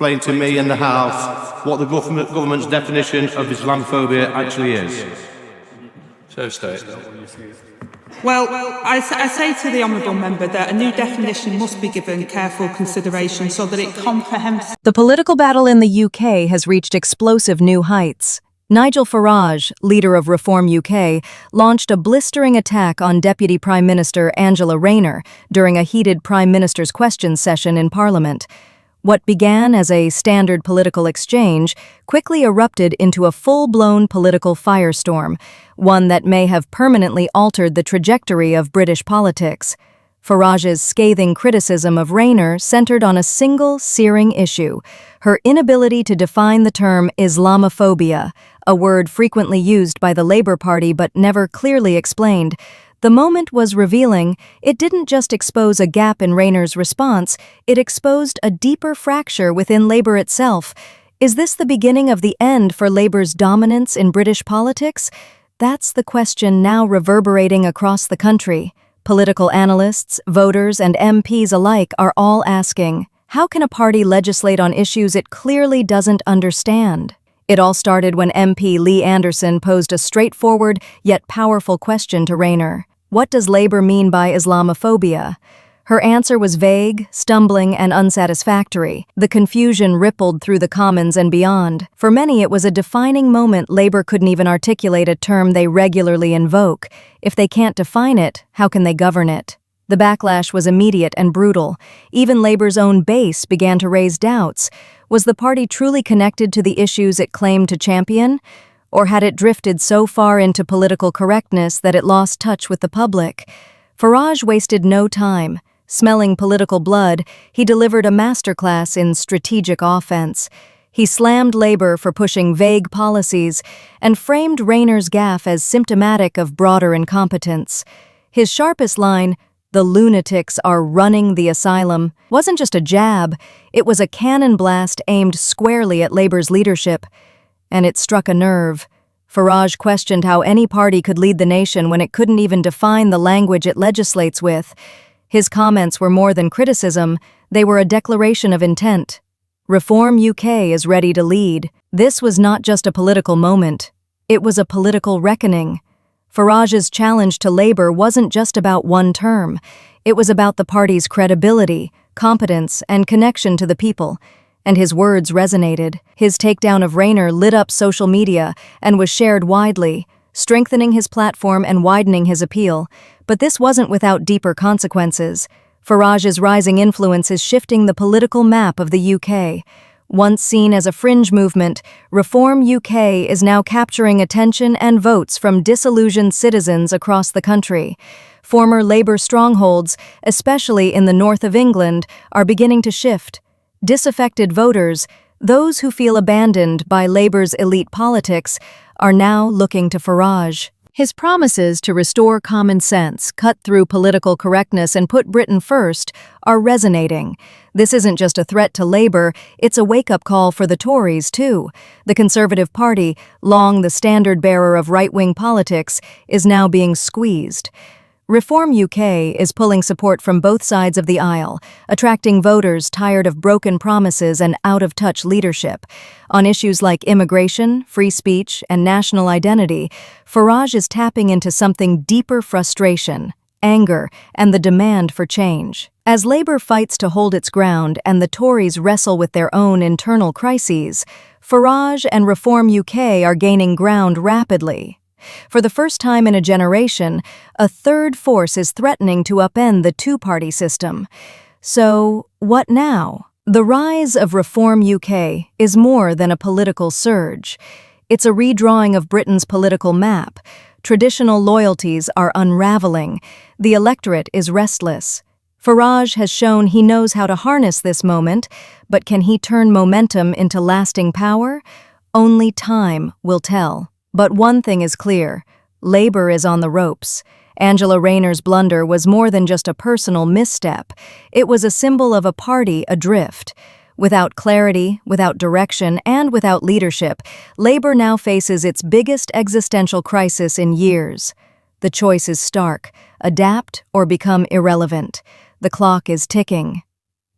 explain to me and the House what the government's definition of Islamophobia actually is. So state. Well, I say to the Honourable Member that a new definition must be given careful consideration so that it comprehends. The political battle in the UK has reached explosive new heights. Nigel Farage, leader of Reform UK, launched a blistering attack on Deputy Prime Minister Angela Rayner during a heated Prime Minister's questions session in Parliament. What began as a standard political exchange quickly erupted into a full-blown political firestorm, one that may have permanently altered the trajectory of British politics. Farage's scathing criticism of Rayner centered on a single searing issue: her inability to define the term Islamophobia, a word frequently used by the Labour Party but never clearly explained. The moment was revealing. It didn't just expose a gap in Rayner's response, it exposed a deeper fracture within Labour itself. Is this the beginning of the end for Labour's dominance in British politics? That's the question now reverberating across the country. Political analysts, voters, and MPs alike are all asking, how can a party legislate on issues it clearly doesn't understand? It all started when MP Lee Anderson posed a straightforward yet powerful question to Rayner. What does Labour mean by Islamophobia? Her answer was vague, stumbling, and unsatisfactory. The confusion rippled through the Commons and beyond. For many, it was a defining moment. Labour couldn't even articulate a term they regularly invoke. If they can't define it, how can they govern it? The backlash was immediate and brutal. Even Labour's own base began to raise doubts. Was the party truly connected to the issues it claimed to champion? Or had it drifted so far into political correctness that it lost touch with the public? Farage wasted no time. Smelling political blood, he delivered a masterclass in strategic offense. He slammed Labour for pushing vague policies and framed Rayner's gaffe as symptomatic of broader incompetence. His sharpest line, "The lunatics are running the asylum," wasn't just a jab, it was a cannon blast aimed squarely at Labour's leadership. And it struck a nerve. Farage questioned how any party could lead the nation when it couldn't even define the language it legislates with. His comments were more than criticism, they were a declaration of intent. Reform UK is ready to lead. This was not just a political moment, it was a political reckoning. Farage's challenge to Labour wasn't just about one term. It was about the party's credibility, competence, and connection to the people. And his words resonated. His takedown of Rayner lit up social media and was shared widely, strengthening his platform and widening his appeal. But this wasn't without deeper consequences. Farage's rising influence is shifting the political map of the UK. Once seen as a fringe movement, Reform UK is now capturing attention and votes from disillusioned citizens across the country. Former Labour strongholds, especially in the north of England, are beginning to shift. Disaffected voters, those who feel abandoned by Labour's elite politics, are now looking to Farage. His promises to restore common sense, cut through political correctness, and put Britain first are resonating. This isn't just a threat to Labour, it's a wake-up call for the Tories, too. The Conservative Party, long the standard-bearer of right-wing politics, is now being squeezed. Reform UK is pulling support from both sides of the aisle, attracting voters tired of broken promises and out-of-touch leadership. On issues like immigration, free speech, and national identity, Farage is tapping into something deeper: frustration, anger, and the demand for change. As Labour fights to hold its ground and the Tories wrestle with their own internal crises, Farage and Reform UK are gaining ground rapidly. For the first time in a generation, a third force is threatening to upend the two-party system. So, what now? The rise of Reform UK is more than a political surge. It's a redrawing of Britain's political map. Traditional loyalties are unraveling. The electorate is restless. Farage has shown he knows how to harness this moment, but can he turn momentum into lasting power? Only time will tell. But one thing is clear: Labour is on the ropes. Angela Rayner's blunder was more than just a personal misstep. It was a symbol of a party adrift. Without clarity, without direction, and without leadership, Labour now faces its biggest existential crisis in years. The choice is stark: adapt or become irrelevant. The clock is ticking.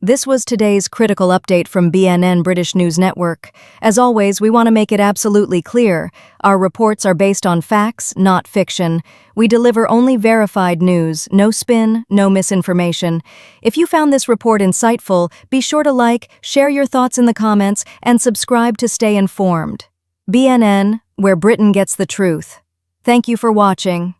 This was today's critical update from BNN British News Network. As always, we want to make it absolutely clear. Our reports are based on facts, not fiction. We deliver only verified news, no spin, no misinformation. If you found this report insightful, be sure to like, share your thoughts in the comments, and subscribe to stay informed. BNN, where Britain gets the truth. Thank you for watching.